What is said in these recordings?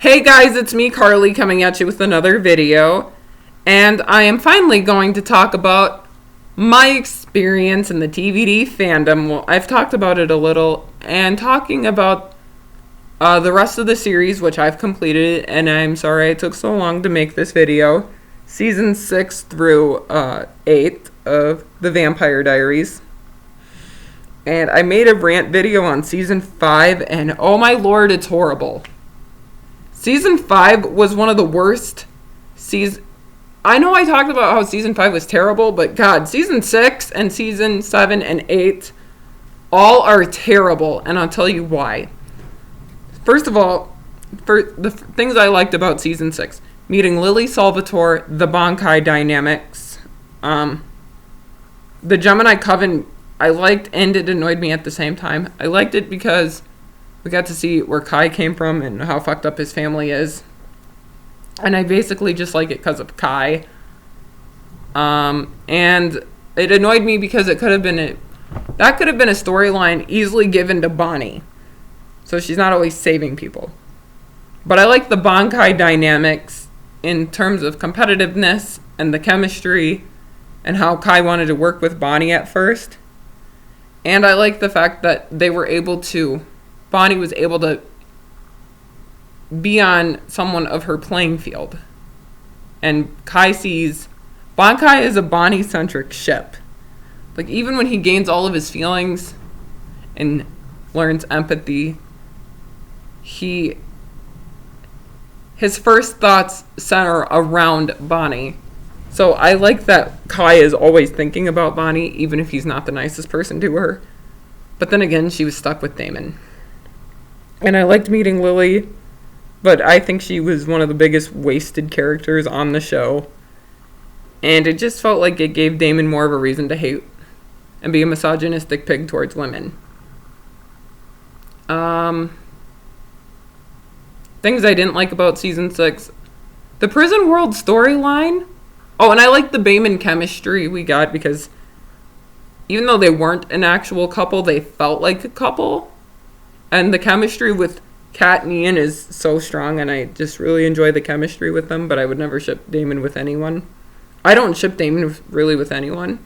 Hey guys, it's me, Carly, coming at you with another video. And I am finally going to talk about my experience in the TVD fandom. Well, I've talked about it a little, and talking about the rest of the series, which I've completed, and I'm sorry it took so long to make this video. Season 6 through 8 of The Vampire Diaries. And I made a rant video on Season 5, and oh my lord, it's horrible. Season 5 was one of the worst seasons. I know I talked about how Season 5 was terrible, but God, Season 6 and Season 7 and 8 all are terrible, and I'll tell you why. First of all, for the things I liked about Season 6, meeting Lily Salvatore, the Bankai dynamics, the Gemini Coven I liked, and it annoyed me at the same time. I liked it because we got to see where Kai came from and how fucked up his family is. And I basically just like it because of Kai. And it annoyed me because it could have been that could have been a storyline easily given to Bonnie. So she's not always saving people. But I like the Bankai dynamics in terms of competitiveness and the chemistry and how Kai wanted to work with Bonnie at first. And I like the fact that Bonnie was able to be on someone of her playing field. And Kai sees Bankai is a Bonnie-centric ship. Like, even when he gains all of his feelings and learns empathy, his first thoughts center around Bonnie. So I like that Kai is always thinking about Bonnie, even if he's not the nicest person to her. But then again, she was stuck with Damon. And I liked meeting Lily, but I think she was one of the biggest wasted characters on the show. And it just felt like it gave Damon more of a reason to hate and be a misogynistic pig towards women. Things I didn't like about Season 6. The Prison World storyline. Oh, and I liked the Bayman chemistry we got because even though they weren't an actual couple, they felt like a couple. And the chemistry with Kat and Ian is so strong, and I just really enjoy the chemistry with them, but I would never ship Damon with anyone. I don't ship Damon really with anyone.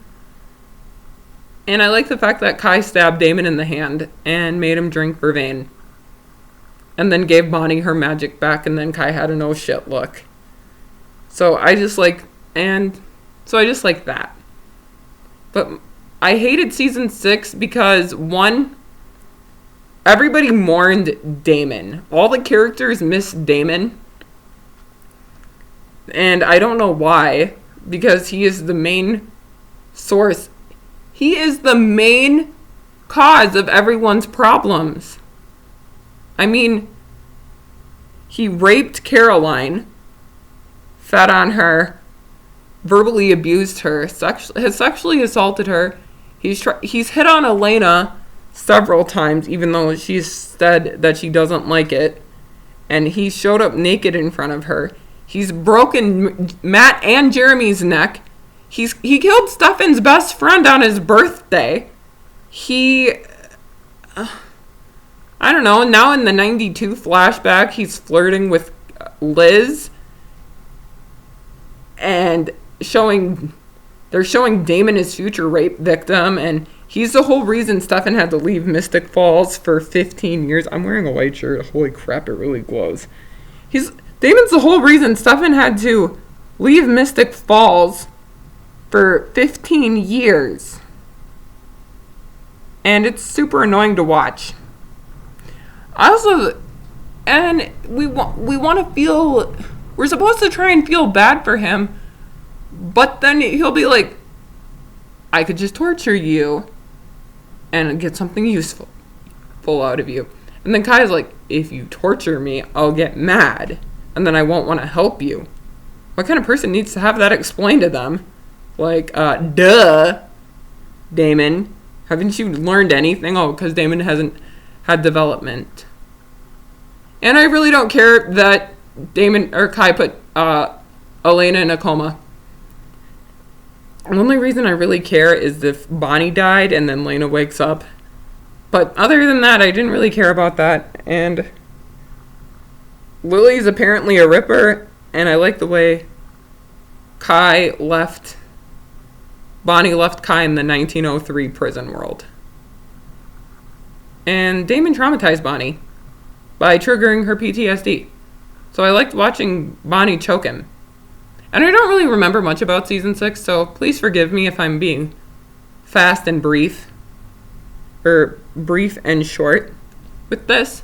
And I like the fact that Kai stabbed Damon in the hand and made him drink Vervain. And then gave Bonnie her magic back, and then Kai had an oh shit look. So I just like that. But I hated Season 6 because, one, everybody mourned Damon. All the characters missed Damon. And I don't know why. Because he is the main source. He is the main cause of everyone's problems. I mean, he raped Caroline, fed on her, verbally abused her, has sexually assaulted her. He's hit on Elena several times, even though she's said that she doesn't like it. And he showed up naked in front of her. He's broken Matt and Jeremy's neck. He killed Stefan's best friend on his birthday. I don't know, now in the 92 flashback, he's flirting with Liz. And they're showing Damon his future rape victim, and he's the whole reason Stefan had to leave Mystic Falls for 15 years. I'm wearing a white shirt. Holy crap, it really glows. Damon's the whole reason Stefan had to leave Mystic Falls for 15 years. And it's super annoying to watch. And we want to feel, we're supposed to try and feel bad for him, but then he'll be like, I could just torture you and get something useful out of you. And then Kai's like, if you torture me, I'll get mad, and then I won't want to help you. What kind of person needs to have that explained to them? Like, duh, Damon. Haven't you learned anything? Oh, because Damon hasn't had development. And I really don't care that Damon or Kai put Elena in a coma. The only reason I really care is if Bonnie died and then Lena wakes up. But other than that, I didn't really care about that. And Lily's apparently a ripper, and I like the way Bonnie left Kai in the 1903 prison world. And Damon traumatized Bonnie by triggering her PTSD. So I liked watching Bonnie choke him. And I don't really remember much about season 6, so please forgive me if I'm being fast and brief. Or brief and short with this.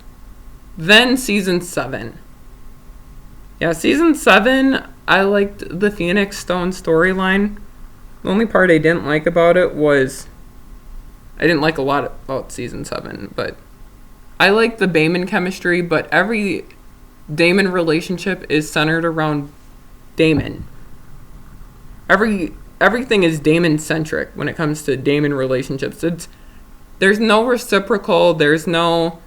Then season 7. Yeah, season 7, I liked the Phoenix Stone storyline. The only part I didn't like about it was... I didn't like a lot about season 7, but... I like the Damon chemistry, but every Damon relationship is centered around Damon. Everything is Damon-centric when it comes to Damon relationships. There's no reciprocal, there's no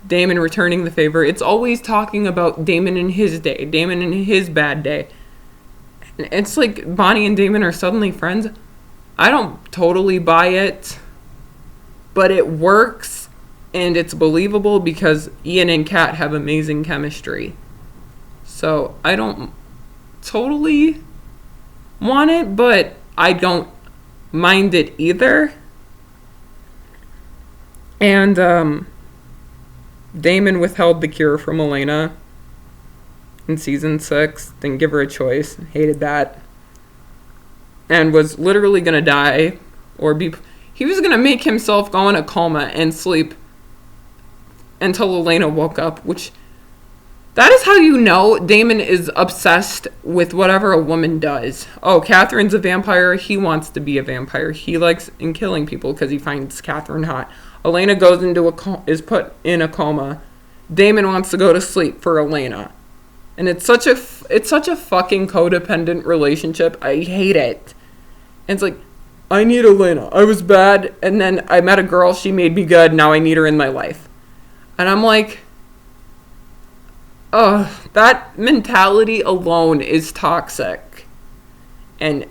Damon returning the favor. It's always talking about Damon in his day, Damon in his bad day. It's like Bonnie and Damon are suddenly friends. I don't totally buy it, but it works and it's believable because Ian and Kat have amazing chemistry. So I don't totally want it, but I don't mind it either. And Damon withheld the cure from Elena in season 6. Didn't give her a choice. Hated that. And was literally going to die. He was going to make himself go in a coma and sleep until Elena woke up. Which, that is how you know Damon is obsessed with whatever a woman does. Oh, Catherine's a vampire. He wants to be a vampire. He likes killing people because he finds Catherine hot. Elena goes is put in a coma. Damon wants to go to sleep for Elena. And it's such a fucking codependent relationship. I hate it. And it's like, I need Elena. I was bad, and then I met a girl. She made me good. Now I need her in my life. And I'm like, oh, that mentality alone is toxic. And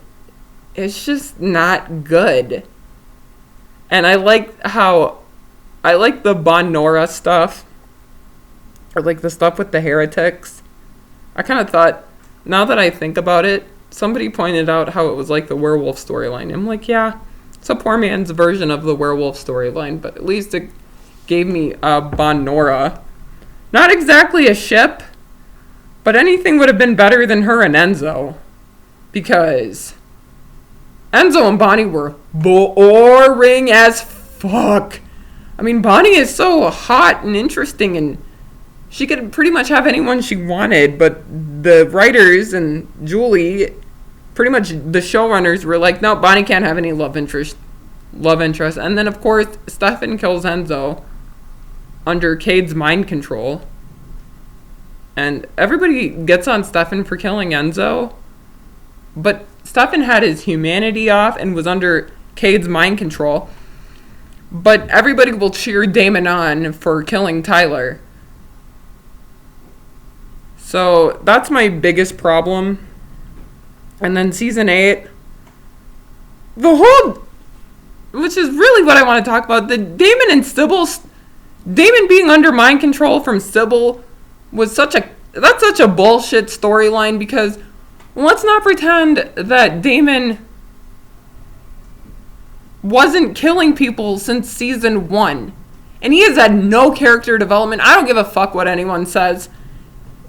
it's just not good. And I like the Bonora stuff. Or like the stuff with the heretics. I kind of thought, now that I think about it, somebody pointed out how it was like the werewolf storyline. I'm like, yeah, it's a poor man's version of the werewolf storyline, but at least it gave me Bonora. Not exactly a ship, but anything would have been better than her and Enzo. Because Enzo and Bonnie were boring as fuck. I mean, Bonnie is so hot and interesting, and she could pretty much have anyone she wanted, but the writers and Julie, pretty much the showrunners, were like, no, Bonnie can't have any love interest. And then, of course, Stefan kills Enzo under Cade's mind control. And everybody gets on Stefan for killing Enzo, but Stefan had his humanity off and was under Cade's mind control. But everybody will cheer Damon on for killing Tyler. So that's my biggest problem. And then season 8, which is really what I want to talk about, the Damon and Sybil, Damon being under mind control from Sybil was such a bullshit storyline, because let's not pretend that Damon wasn't killing people since season 1. And he has had no character development. I don't give a fuck what anyone says.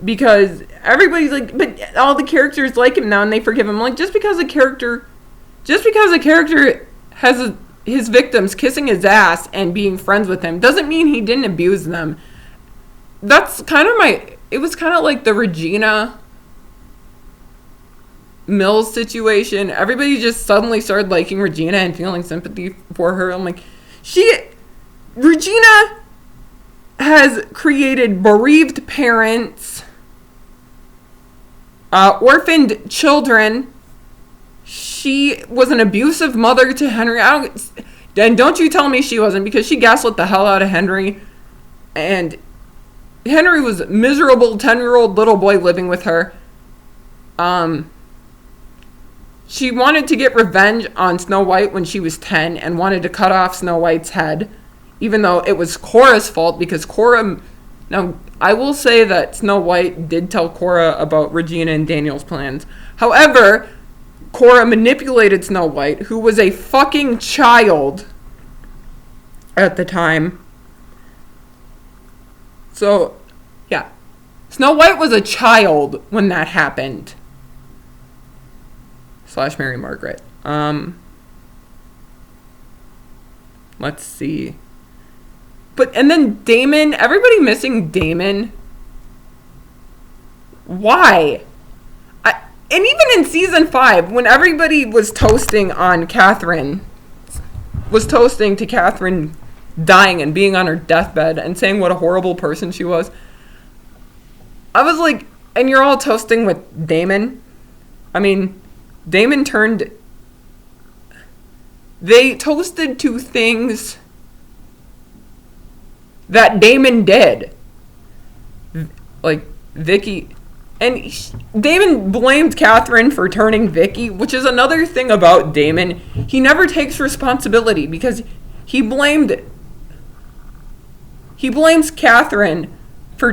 Because everybody's like, but all the characters like him now and they forgive him. Like, just because a character has his victims kissing his ass and being friends with him doesn't mean he didn't abuse them. That's kind of it was kind of like the Regina Mills situation. Everybody just suddenly started liking Regina and feeling sympathy for her. I'm like, Regina has created bereaved parents, orphaned children. She was an abusive mother to Henry. And don't you tell me she wasn't, because she gaslit the hell out of Henry. And Henry was a miserable 10-year-old little boy living with her. She wanted to get revenge on Snow White when she was 10 and wanted to cut off Snow White's head, even though it was Cora's fault, because Cora... Now, I will say that Snow White did tell Cora about Regina and Daniel's plans. However, Cora manipulated Snow White, who was a fucking child at the time. So, yeah. Snow White was a child when that happened. / Mary Margaret. Let's see. And then Damon, everybody missing Damon. Why? And even in season 5, when everybody was toasting on Catherine, was toasting to Catherine dying and being on her deathbed and saying what a horrible person she was, I was like, and you're all toasting with Damon? I mean, Damon turned... They toasted to things that Damon did. Like, Vicky... And Damon blamed Catherine for turning Vicky, which is another thing about Damon. He never takes responsibility because he blames Catherine for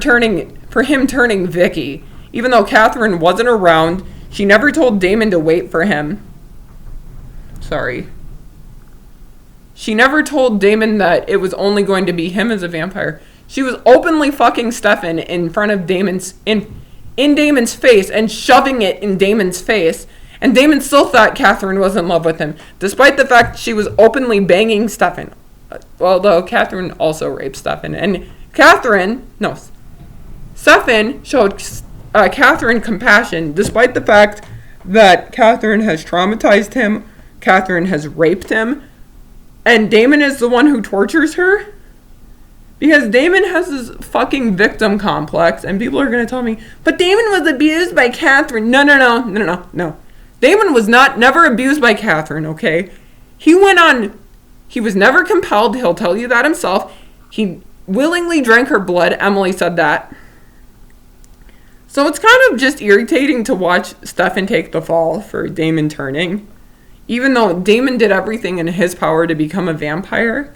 him turning Vicky. Even though Catherine wasn't around, she never told Damon to wait for him. Sorry. She never told Damon that it was only going to be him as a vampire. She was openly fucking Stefan in front of Damon's... in Damon's face and shoving it in Damon's face, and Damon still thought Catherine was in love with him, despite the fact she was openly banging Stefan. Although Catherine also raped Stefan, and Stefan showed Catherine compassion, despite the fact that Catherine has traumatized him, Catherine has raped him, and Damon is the one who tortures her. Because Damon has this fucking victim complex, and people are going to tell me, but Damon was abused by Catherine. No. Damon was never abused by Catherine, okay? He was never compelled, he'll tell you that himself. He willingly drank her blood, Emily said that. So it's kind of just irritating to watch Stefan take the fall for Damon turning. Even though Damon did everything in his power to become a vampire.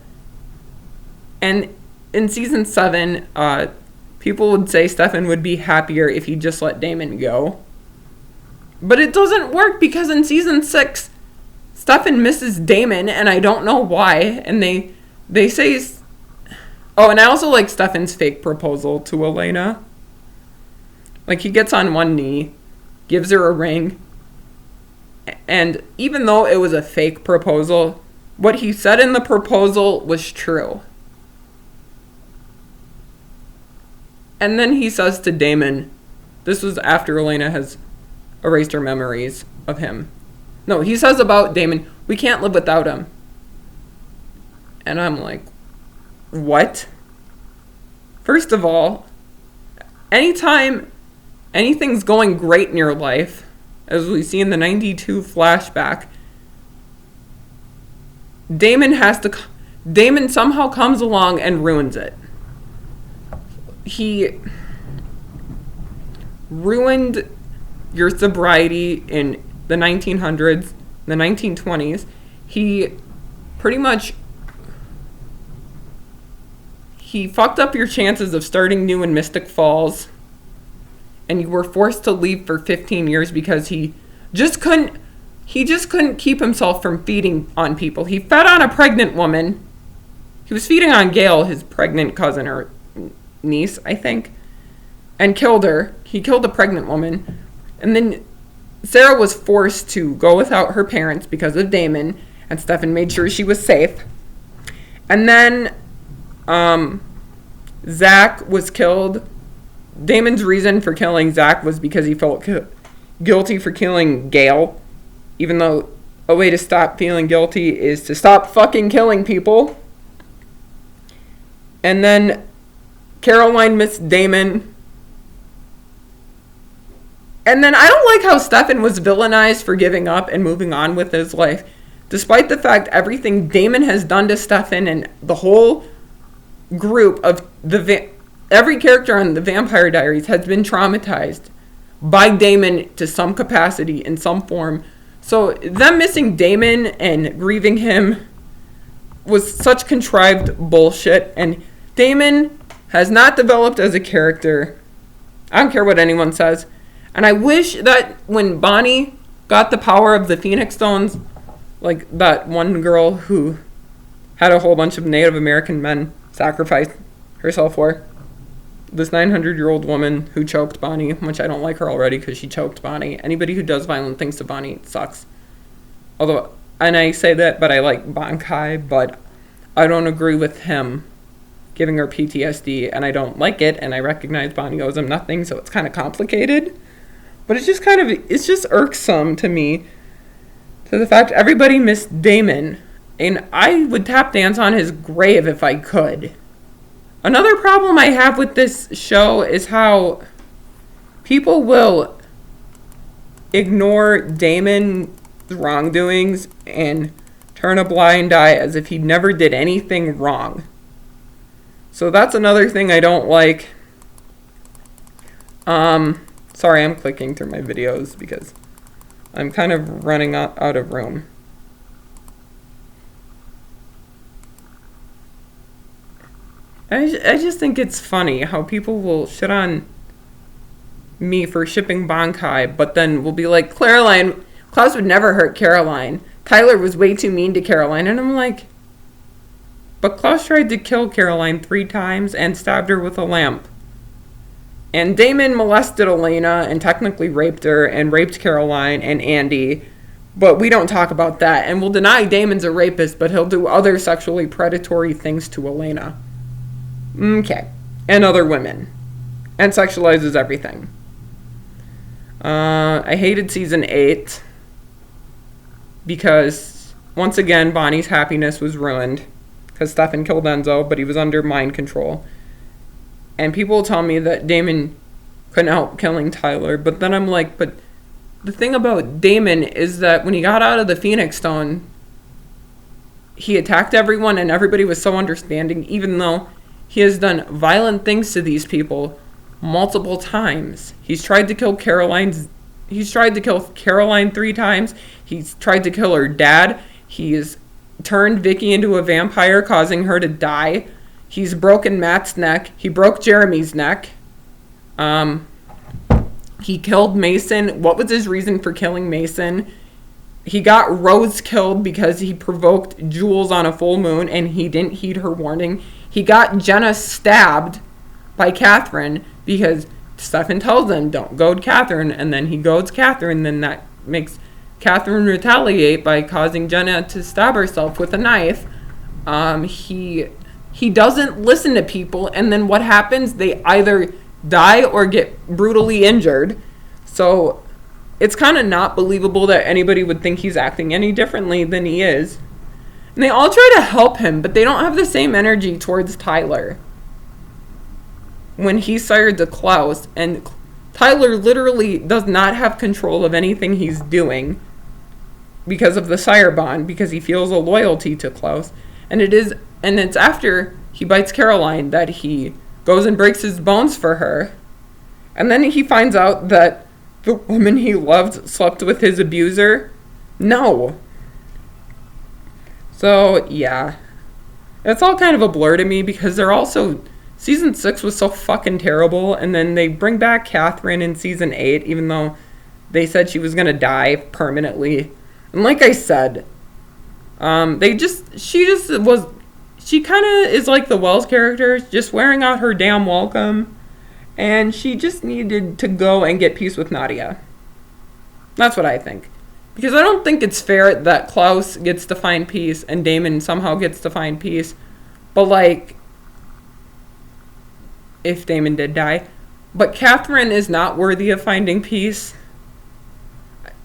And... in season 7, people would say Stefan would be happier if he just let Damon go. But it doesn't work because in season 6, Stefan misses Damon, and I don't know why. And they say... Oh, and I also like Stefan's fake proposal to Elena. Like, he gets on one knee, gives her a ring, and even though it was a fake proposal, what he said in the proposal was true. And then he says to Damon, this was after Elena has erased her memories of him. No, he says about Damon, we can't live without him. And I'm like, what? First of all, anytime anything's going great in your life, as we see in the 92 flashback, Damon somehow comes along and ruins it. He ruined your sobriety in the 1900s, the 1920s. He pretty much... he fucked up your chances of starting new in Mystic Falls. And you were forced to leave for 15 years because he just couldn't keep himself from feeding on people. He fed on a pregnant woman. He was feeding on Gail, his pregnant cousin, or niece, I think, and killed her. He killed a pregnant woman, and then Sarah was forced to go without her parents because of Damon, and Stefan made sure she was safe. And then Zach was killed. Damon's reason for killing Zach was because he felt guilty for killing Gail, even though a way to stop feeling guilty is to stop fucking killing people. And then Caroline missed Damon. And then I don't like how Stefan was villainized for giving up and moving on with his life. Despite the fact everything Damon has done to Stefan and the whole group of every character on the Vampire Diaries has been traumatized by Damon to some capacity in some form. So them missing Damon and grieving him was such contrived bullshit. And Damon has not developed as a character. I don't care what anyone says. And I wish that when Bonnie got the power of the Phoenix Stones, like that one girl who had a whole bunch of Native American men sacrifice herself for, this 900-year-old woman who choked Bonnie, which I don't like her already because she choked Bonnie. Anybody who does violent things to Bonnie sucks. Although, and I say that, but I like Bankai, but I don't agree with him giving her PTSD, and I don't like it, and I recognize Bonnie owes him nothing, so it's kind of complicated. But it's just irksome to me, to the fact everybody missed Damon, and I would tap dance on his grave if I could. Another problem I have with this show is how people will ignore Damon's wrongdoings and turn a blind eye as if he never did anything wrong. So that's another thing I don't like. Sorry, I'm clicking through my videos because I'm kind of running out of room. I just think it's funny how people will shit on me for shipping Bankai, but then will be like, Klaus would never hurt Caroline. Tyler was way too mean to Caroline. And I'm like, but Klaus tried to kill Caroline 3 times and stabbed her with a lamp. And Damon molested Elena and technically raped her and raped Caroline and Andy. But we don't talk about that. And we'll deny Damon's a rapist, but he'll do other sexually predatory things to Elena. Okay. And other women. And sexualizes everything. I hated season 8. Because, once again, Bonnie's happiness was ruined. Because Stefan killed Enzo, but he was under mind control. And people tell me that Damon couldn't help killing Tyler. But then I'm like, but the thing about Damon is that when he got out of the Phoenix Stone, he attacked everyone and everybody was so understanding, even though he has done violent things to these people multiple times. He's tried to kill Caroline 3 times. He's tried to kill her dad. He's turned Vicky into a vampire, causing her to die. He's broken Matt's neck. He broke Jeremy's neck. He killed Mason. What was his reason for killing Mason? He got Rose killed because he provoked Jules on a full moon and he didn't heed her warning. He got Jenna stabbed by Catherine because Stefan tells him, don't goad Catherine, and then he goads Catherine, then that makes Catherine retaliate by causing Jenna to stab herself with a knife. He doesn't listen to people, and then what happens? They either die or get brutally injured. So it's kind of not believable that anybody would think he's acting any differently than he is. And they all try to help him, but they don't have the same energy towards Tyler. When he sired to Klaus, and Tyler literally does not have control of anything he's doing because of the sire bond, because he feels a loyalty to Klaus. And it's after he bites Caroline that he goes and breaks his bones for her. And then he finds out that the woman he loved slept with his abuser. No. So, yeah. It's all kind of a blur to me because they're also... Season 6 was so fucking terrible, and then they bring back Catherine in Season 8, even though they said she was going to die permanently. And like I said, she kind of is like the Wells character, just wearing out her damn welcome, and she just needed to go and get peace with Nadia. That's what I think. Because I don't think it's fair that Klaus gets to find peace and Damon somehow gets to find peace. But, like, if Damon did die. But Catherine is not worthy of finding peace.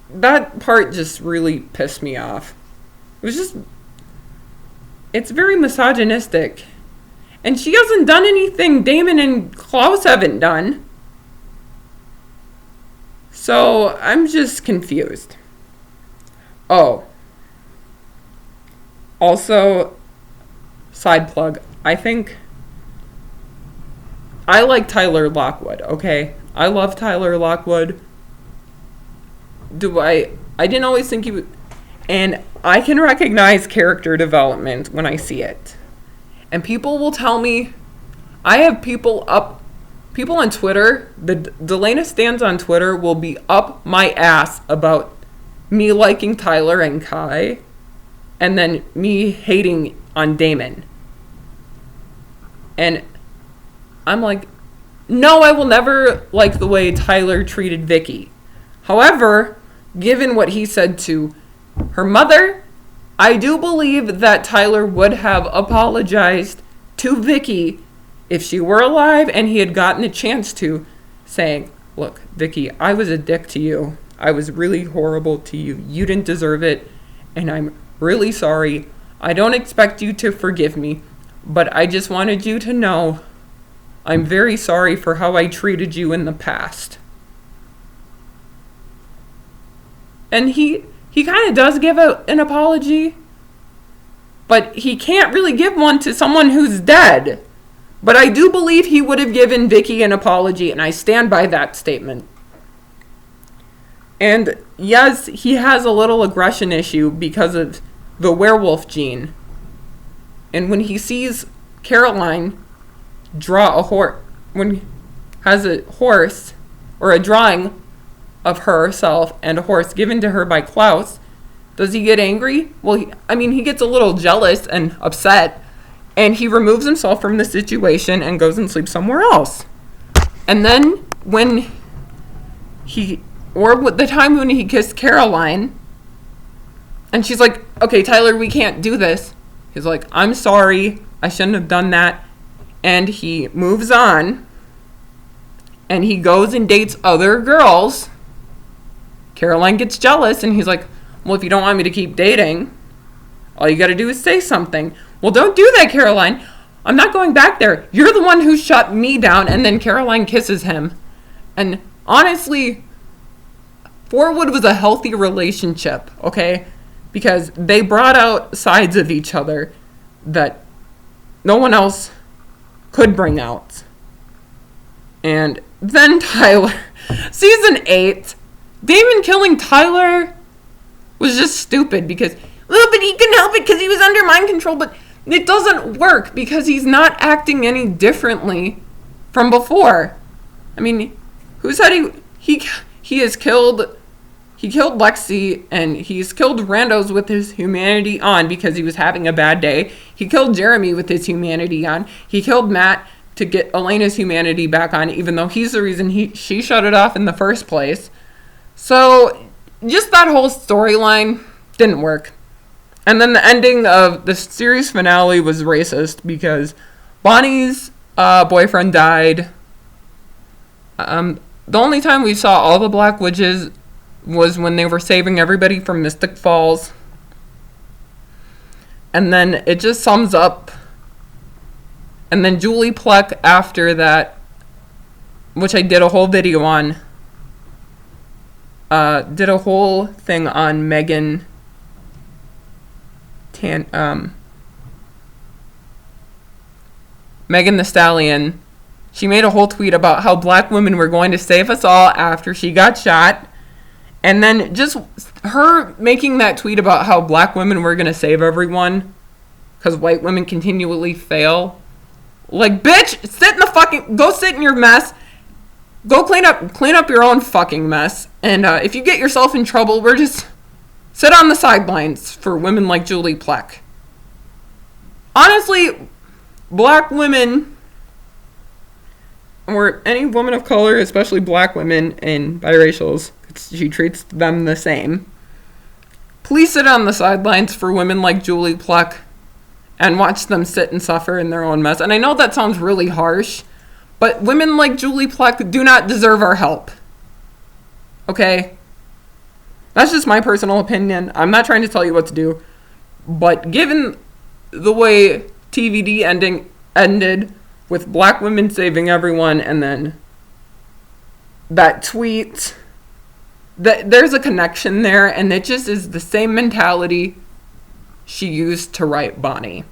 That part just really pissed me off. It's very misogynistic. And she hasn't done anything Damon and Klaus haven't done. So, I'm just confused. Oh. Also, side plug, I like Tyler Lockwood, okay? I love Tyler Lockwood. I didn't always think he would... And I can recognize character development when I see it. And people will tell me, I have people on Twitter, the Delena stands on Twitter will be up my ass about me liking Tyler and Kai, and then me hating on Damon. And I'm like, no, I will never like the way Tyler treated Vicky. However, given what he said to her mother, I do believe that Tyler would have apologized to Vicky if she were alive and he had gotten a chance to, saying, look, Vicky, I was a dick to you. I was really horrible to you. You didn't deserve it, and I'm really sorry. I don't expect you to forgive me, but I just wanted you to know I'm very sorry for how I treated you in the past. And he kind of does give an apology, but he can't really give one to someone who's dead. But I do believe he would have given Vicky an apology, and I stand by that statement. And yes, he has a little aggression issue because of the werewolf gene. And when he sees Caroline draw a horse, when he has a horse, or a drawing of herself and a horse given to her by Klaus, does he get angry? Well, he gets a little jealous and upset, and he removes himself from the situation and goes and sleeps somewhere else. And then when the time when he kissed Caroline, and she's like, okay, Tyler, we can't do this. He's like, I'm sorry, I shouldn't have done that. And he moves on, and he goes and dates other girls. Caroline gets jealous, and he's like, well, if you don't want me to keep dating, all you gotta do is say something. Well, don't do that, Caroline. I'm not going back there. You're the one who shut me down. And then Caroline kisses him. And honestly, Forwood was a healthy relationship, okay? Because they brought out sides of each other that no one else could bring out. And then Tyler, season 8, Damon killing Tyler was just stupid because, but he couldn't help it because he was under mind control. But it doesn't work because he's not acting any differently from before. Who said he has killed... He killed Lexi, and he's killed randos with his humanity on because he was having a bad day. He killed Jeremy with his humanity on. He killed Matt to get Elena's humanity back on, even though he's the reason she shut it off in the first place. So, just that whole storyline didn't work. And then the ending of the series finale was racist because Bonnie's boyfriend died. The only time we saw all the Black Witches was when they were saving everybody from Mystic Falls. And then it just sums up. And then Julie Pluck after that, which I did a whole video on, did a whole thing on Megan the Stallion. She made a whole tweet about how Black women were going to save us all after she got shot. And then just her making that tweet about how Black women were going to save everyone because white women continually fail. Like, bitch, go sit in your mess. Go clean up your own fucking mess. And if you get yourself in trouble, we're just sit on the sidelines for women like Julie Pluck. Honestly, Black women, or any woman of color, especially Black women and biracials, she treats them the same. Please sit on the sidelines for women like Julie Pluck and watch them sit and suffer in their own mess. And I know that sounds really harsh, but women like Julie Pluck do not deserve our help. Okay? That's just my personal opinion. I'm not trying to tell you what to do. But given the way TVD ended with Black women saving everyone, and then that tweet, there's a connection there, and it just is the same mentality she used to write Bonnie.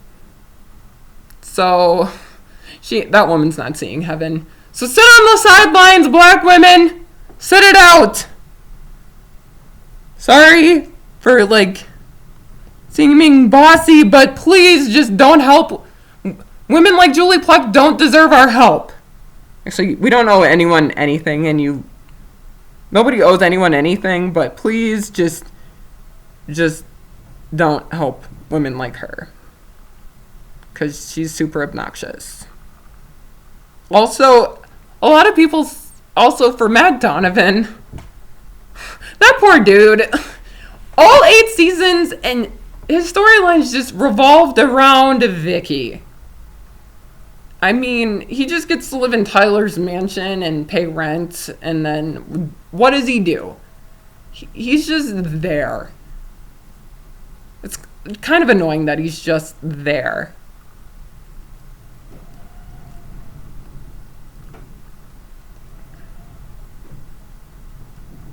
So that woman's not seeing heaven. So sit on the sidelines, Black women. Sit it out. Sorry for seeming bossy, but please just don't help Women like Julie Pluck don't deserve our help. Actually, we don't owe anyone anything, and nobody owes anyone anything, but please just don't help women like her. Because she's super obnoxious. Also, a lot of people also for Mad Donovan. That poor dude. All 8 seasons, and his storylines just revolved around Vicky. I mean, he just gets to live in Tyler's mansion and pay rent, and then what does he do? He's just there. It's kind of annoying that he's just there.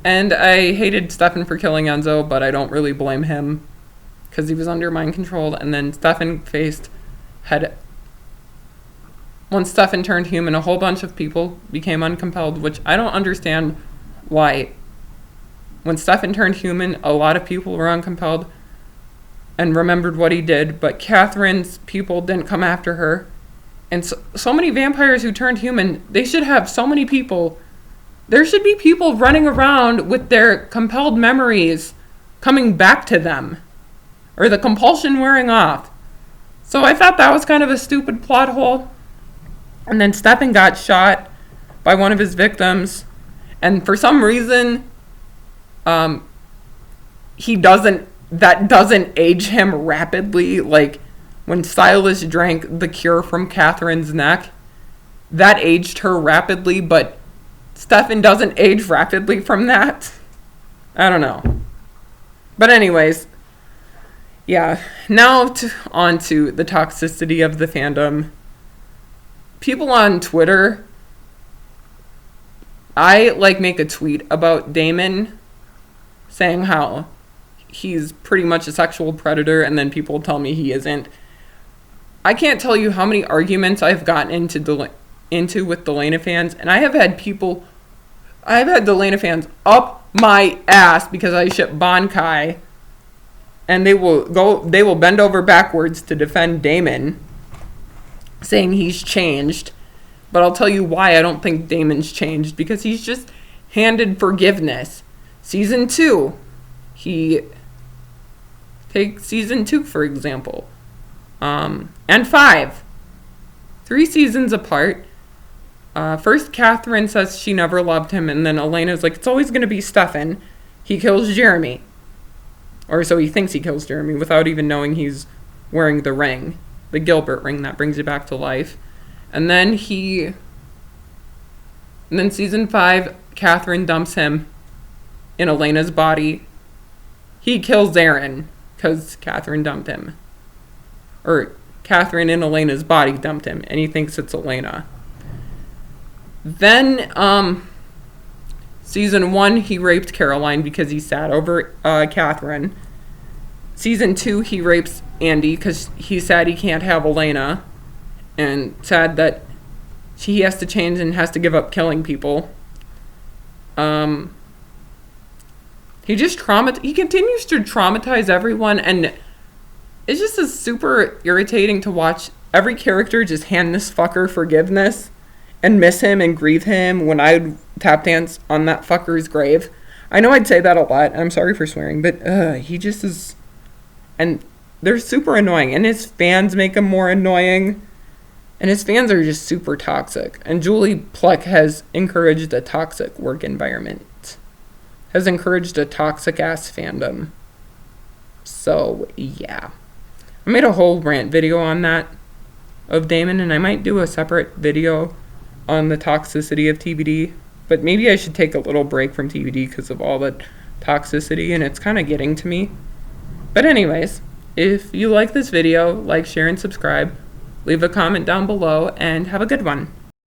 And I hated Stefan for killing Enzo, but I don't really blame him because he was under mind control. And then Stefan once Stefan turned human, a whole bunch of people became uncompelled, which I don't understand why. When Stefan turned human, a lot of people were uncompelled and remembered what he did, but Catherine's people didn't come after her. And so many vampires who turned human, they should have so many people. There should be people running around with their compelled memories coming back to them, or the compulsion wearing off. So I thought that was kind of a stupid plot hole. And then Stefan got shot by one of his victims, and for some reason, that doesn't age him rapidly. Like when Silas drank the cure from Catherine's neck, that aged her rapidly, but Stefan doesn't age rapidly from that. I don't know. But anyways, yeah. Now on to the toxicity of the fandom. People on Twitter, I make a tweet about Damon saying how he's pretty much a sexual predator, and then people tell me he isn't. I can't tell you how many arguments I've gotten into with Delena fans, and I've had Delena fans up my ass because I ship Bankai, and they will bend over backwards to defend Damon, saying he's changed. But I'll tell you why I don't think Damon's changed, because he's just handed forgiveness. Season 2, take season 2 for example, and 5, 3 seasons apart. First, Catherine says she never loved him, and then Elena's like, it's always going to be Stefan. He kills Jeremy. Or so he thinks he kills Jeremy without even knowing he's wearing the ring. The Gilbert ring that brings you back to life. And then season 5, Catherine dumps him in Elena's body. He kills Aaron because Catherine dumped him. Or Catherine in Elena's body dumped him, and he thinks it's Elena. Then, season 1, he raped Caroline because he sat over Catherine. Season 2, he rapes Andy because he's sad he can't have Elena, and sad that he has to change and has to give up killing people. He continues to traumatize everyone, and it's just super irritating to watch every character just hand this fucker forgiveness and miss him and grieve him when I'd tap dance on that fucker's grave. I know I'd say that a lot. I'm sorry for swearing, but he just is... And they're super annoying, and his fans make him more annoying, and his fans are just super toxic. And Julie Pluck has encouraged a toxic work environment, has encouraged a toxic-ass fandom. So, yeah. I made a whole rant video on that, of Damon, and I might do a separate video on the toxicity of TVD, but maybe I should take a little break from TVD because of all the toxicity, and it's kind of getting to me. But anyways, if you like this video, like, share, and subscribe. Leave a comment down below, and have a good one.